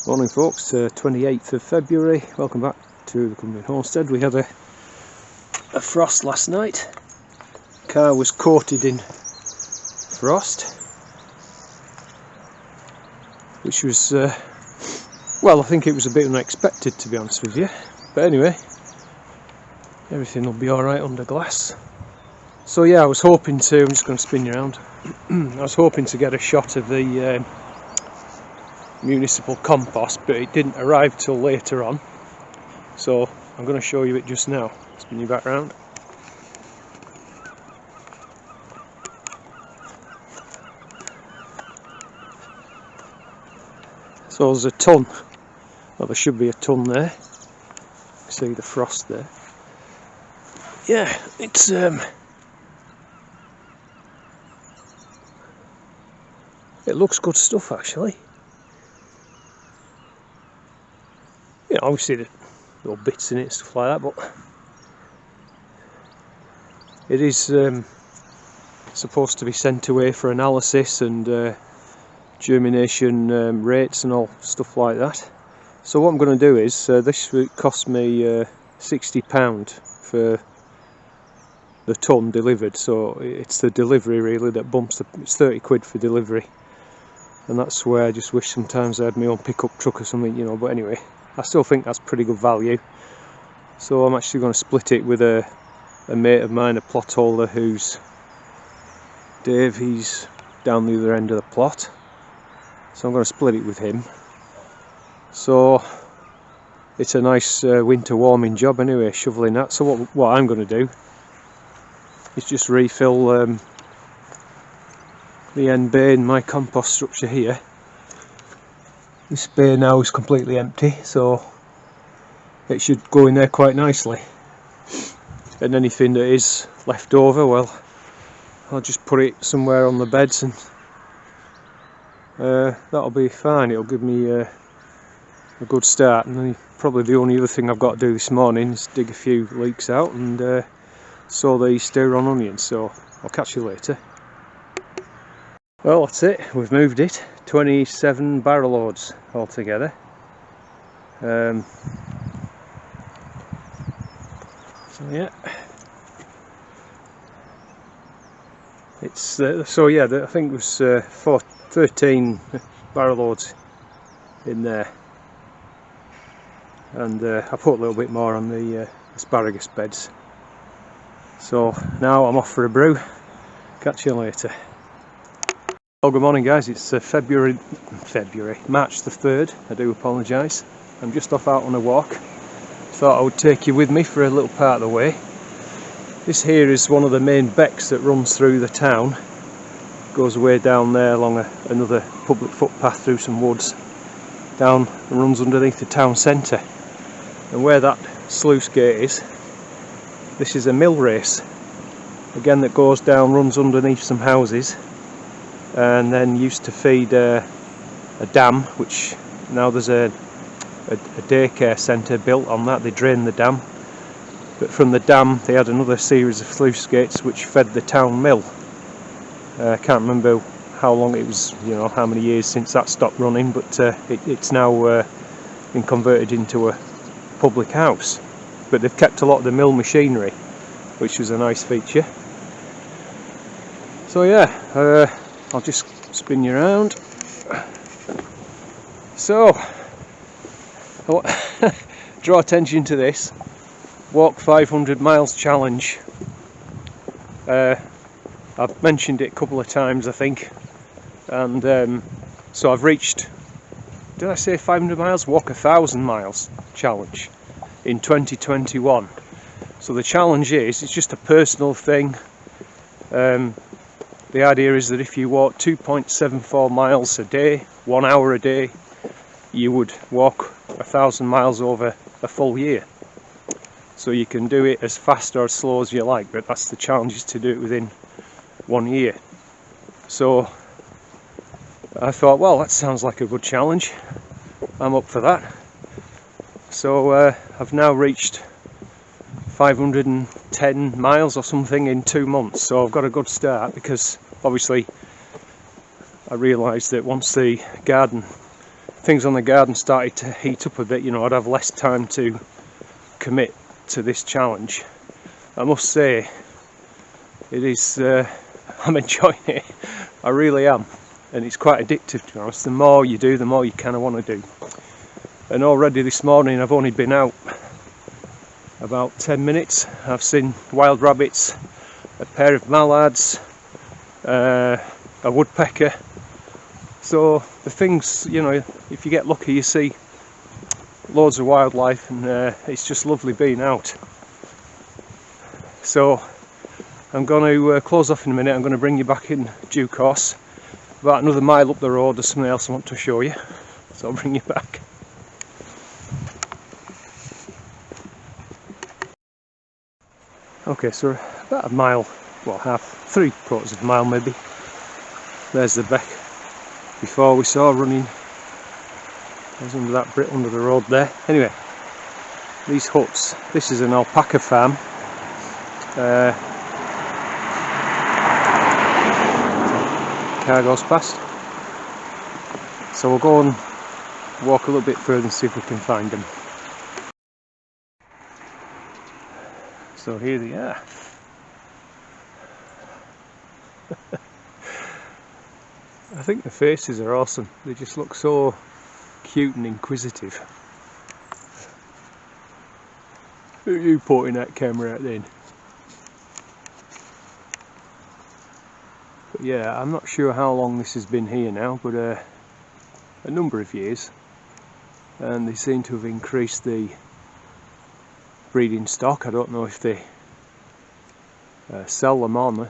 Morning folks, 28th of February, welcome back to the Company Homestead. We had a frost last night. Car was coated in frost, which was, well, I think it was a bit unexpected, to be honest with you. But anyway, everything will be alright under glass. So yeah, I was hoping to, I'm just going to spin you around, I was hoping to get a shot of the Municipal compost, but it didn't arrive till later on, so I'm going to show you it just now. Spin you back round. So there's a ton, well there should be a ton there, see the frost there. Yeah, it's it looks good stuff actually. You know, obviously the little bits in it, stuff like that, but it is supposed to be sent away for analysis and germination rates and all stuff like that. So what I'm going to do is, this cost me £60 for the ton delivered, so it's the delivery really that bumps it's 30 quid for delivery, and that's where I just wish sometimes I had my own pickup truck or something, you know, but anyway, I still think that's pretty good value. So I'm actually going to split it with a mate of mine, a plot holder, who's Dave. He's down the other end of the plot, so I'm going to split it with him. So it's a nice winter warming job anyway, shoveling that. So what I'm going to do is just refill the end bay in my compost structure here. This bay now is completely empty, so it should go in there quite nicely. And anything that is left over, well, I'll just put it somewhere on the beds and that'll be fine. It'll give me a good start. And then probably the only other thing I've got to do this morning is dig a few leeks out and sow the stir on onions, so I'll catch you later. Well, that's it, we've moved it. 27 barrel loads altogether. So yeah, it's so yeah, I think it was 13 barrel loads in there, and I put a little bit more on the asparagus beds. So now I'm off for a brew. Catch you later. Oh, good morning guys, it's March the 3rd, I do apologise. I'm just off out on a walk. Thought I would take you with me for a little part of the way. This here is one of the main becks that runs through the town. Goes way down there along another public footpath through some woods, down and runs underneath the town centre. And where that sluice gate is, this is a mill race, again, that goes down, runs underneath some houses, and then used to feed a dam, which now there's a daycare centre built on that. They drained the dam, but from the dam they had another series of sluice gates which fed the town mill. I can't remember how long it was, you know, how many years since that stopped running, but it's now been converted into a public house. But they've kept a lot of the mill machinery, which was a nice feature. So yeah, I'll just spin you around. So, draw attention to this walk 500 miles challenge. I've mentioned it a couple of times I think, and so I've reached, did I say 500 miles? Walk 1,000 miles challenge in 2021. So the challenge is, it's just a personal thing. The idea is that if you walk 2.74 miles a day, 1 hour a day, you would walk 1,000 miles over a full year. So you can do it as fast or as slow as you like, but that's the challenge, is to do it within 1 year. So I thought, well, that sounds like a good challenge, I'm up for that. So I've now reached 510 miles or something in 2 months, so I've got a good start, because obviously I realised that once the garden things on the garden started to heat up a bit, you know, I'd have less time to commit to this challenge. I must say, it is, I'm enjoying it, I really am, and it's quite addictive, to be honest. The more you do, the more you kind of want to do. And already this morning I've only been out about 10 minutes. I've seen wild rabbits, a pair of mallards, a woodpecker. So the things, you know, if you get lucky you see loads of wildlife, and it's just lovely being out. So I'm going to close off in a minute. I'm going to bring you back in due course. About another mile up the road there's something else I want to show you, so I'll bring you back. Okay, so about a mile, well, three quarters of a mile maybe. There's the beck before we saw running. I was under that bit under the road there. Anyway, these huts, this is an alpaca farm. Car goes past. So we'll go and walk a little bit further and see if we can find them. So here they are. I think the faces are awesome. They just look so cute and inquisitive. Who are you pointing that camera at then? But yeah, I'm not sure how long this has been here now, but a number of years. And they seem to have increased the breeding stock. I don't know if they sell them on,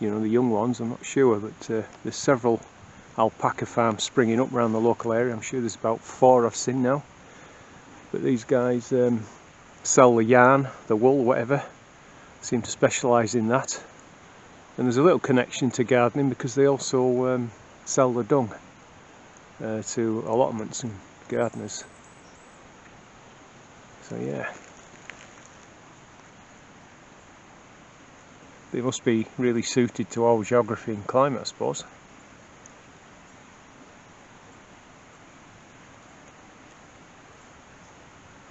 you know, the young ones, I'm not sure, but there's several alpaca farms springing up around the local area. I'm sure there's about 4 I've seen now. But these guys sell the yarn, the wool, whatever, seem to specialise in that. And there's a little connection to gardening because they also sell the dung to allotments and gardeners. So yeah, they must be really suited to our geography and climate, I suppose.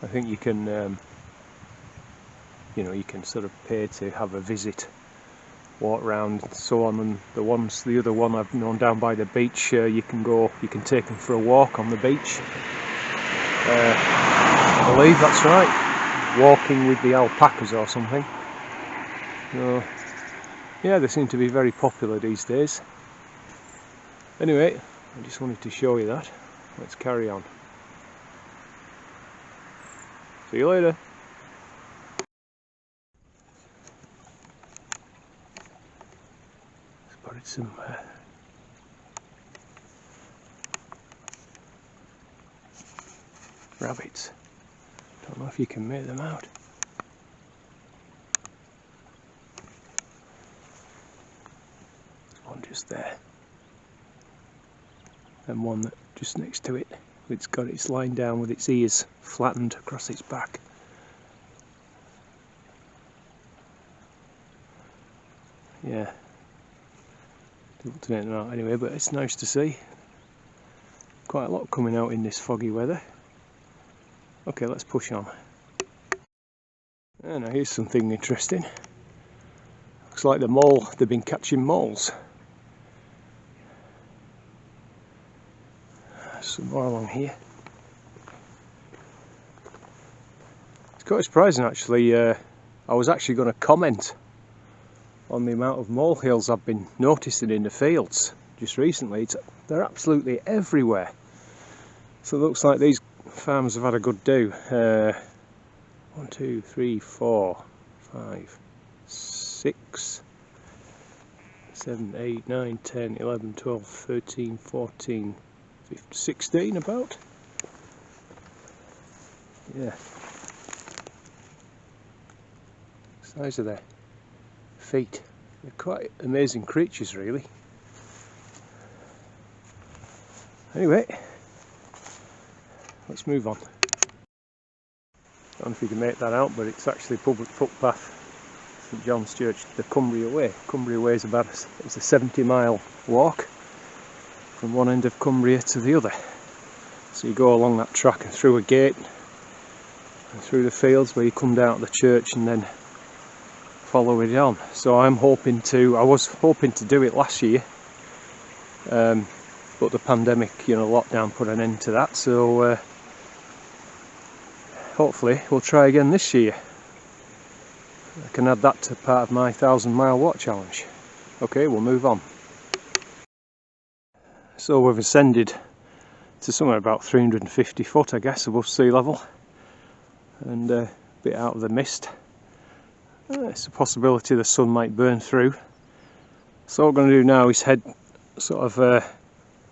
I think you can, you know, you can sort of pay to have a visit, walk around and so on. And the other one I've known down by the beach, you can take them for a walk on the beach. I believe that's right, walking with the alpacas or something. So, yeah, they seem to be very popular these days. Anyway, I just wanted to show you that. Let's carry on. See you later. Spotted some rabbits. Don't know if you can make them out. There's one just there, and one that just next to it. It's lying down with its ears flattened across its back. Yeah, difficult to make them out anyway, but it's nice to see. Quite a lot coming out in this foggy weather. Okay, let's push on. And now here's something interesting. Looks like they've been catching moles. Some more along here. It's quite surprising actually. I was actually going to comment on the amount of molehills I've been noticing in the fields just recently. They're absolutely everywhere. So it looks like these farmers have had a good do. 1, 2, 3, 4, 5, 6, 7, 8, 9, 10, 11, 12, 13, 14, 15, 16 about. Yeah. Size of their feet. They're quite amazing creatures really. Anyway, let's move on. I don't know if you can make that out, but it's actually a public footpath. St John's Church, the Cumbria Way. Cumbria Way is it's a 70-mile walk from one end of Cumbria to the other. So you go along that track and through a gate and through the fields where you come down to the church and then follow it on. So I was hoping to do it last year, but the pandemic, lockdown put an end to that, so hopefully we'll try again this year. I can add that to part of my 1,000-mile walk challenge. Okay, we'll move on. So we've ascended to somewhere about 350 foot, I guess, above sea level, and a bit out of the mist. It's a possibility the sun might burn through. So what we're going to do now is head sort of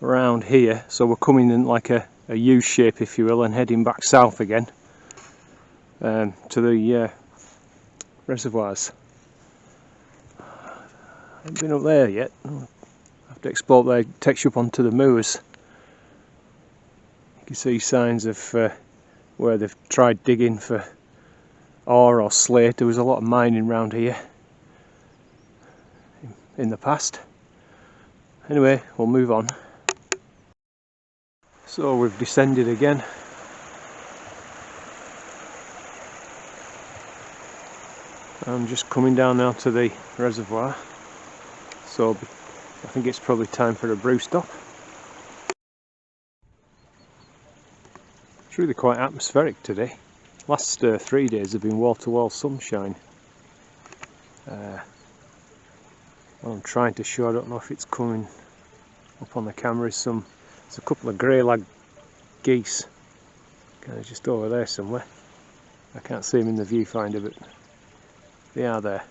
around here, so we're coming in like a U shape, if you will, and heading back south again to the reservoirs. I haven't been up there yet. I'll have to explore there. It takes you up onto the moors. You can see signs of where they've tried digging for ore or slate. There was a lot of mining around here in the past. Anyway, we'll move on. So we've descended again. I'm just coming down now to the reservoir, so I think it's probably time for a brew stop. It's really quite atmospheric today. Last 3 days have been wall-to-wall sunshine. What I'm trying to show, I don't know if it's coming up on the camera, there's a couple of grey lag geese kind of just over there somewhere. I can't see them in the viewfinder, but they are there.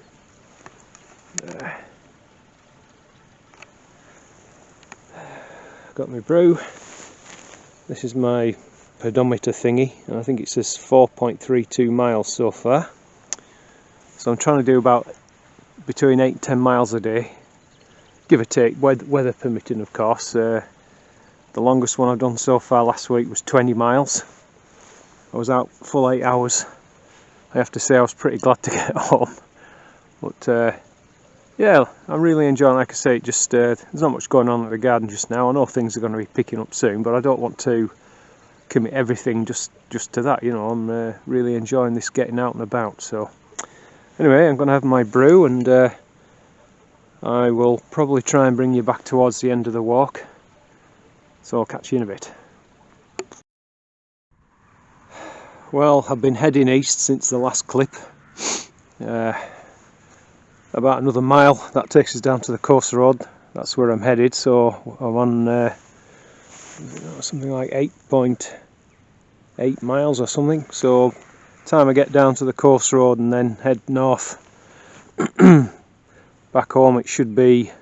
Got my brew. This is my pedometer thingy, and I think it says 4.32 miles so far. So I'm trying to do about between 8 and 10 miles a day, give or take, weather permitting of course. The longest one I've done so far last week was 20 miles. I was out full 8 hours. I have to say I was pretty glad to get home, but yeah, I'm really enjoying, like I say, just there's not much going on at the garden just now. I know things are going to be picking up soon, but I don't want to commit everything just to that, I'm really enjoying this getting out and about. So anyway, I'm going to have my brew, and I will probably try and bring you back towards the end of the walk, so I'll catch you in a bit. Well, I've been heading east since the last clip. About another mile, that takes us down to the coast road. That's where I'm headed, so I'm on something like 8.8 miles or something. So time I get down to the coast road and then head north back home, it should be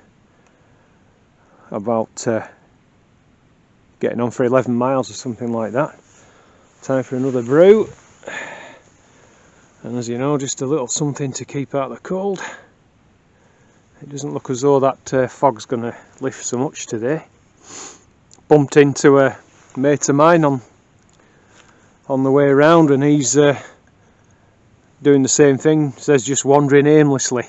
about getting on for 11 miles or something like that. Time for another brew, and as you know, just a little something to keep out the cold. It doesn't look as though that fog's going to lift so much today. Bumped into a mate of mine on the way around, and he's doing the same thing. Says just wandering aimlessly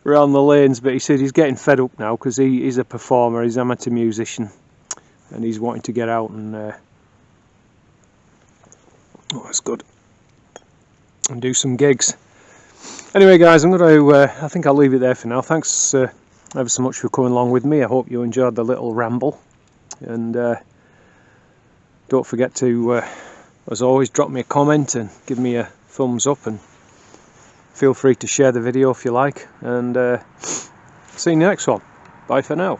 around the lanes, but he said he's getting fed up now because he's a performer, he's an amateur musician, and he's wanting to get out and oh, that's good, and do some gigs. Anyway guys, I'm going to I think I'll leave it there for now. Thanks ever so much for coming along with me. I hope you enjoyed the little ramble, and don't forget to as always, drop me a comment and give me a thumbs up, and feel free to share the video if you like, and see you in the next one. Bye for now.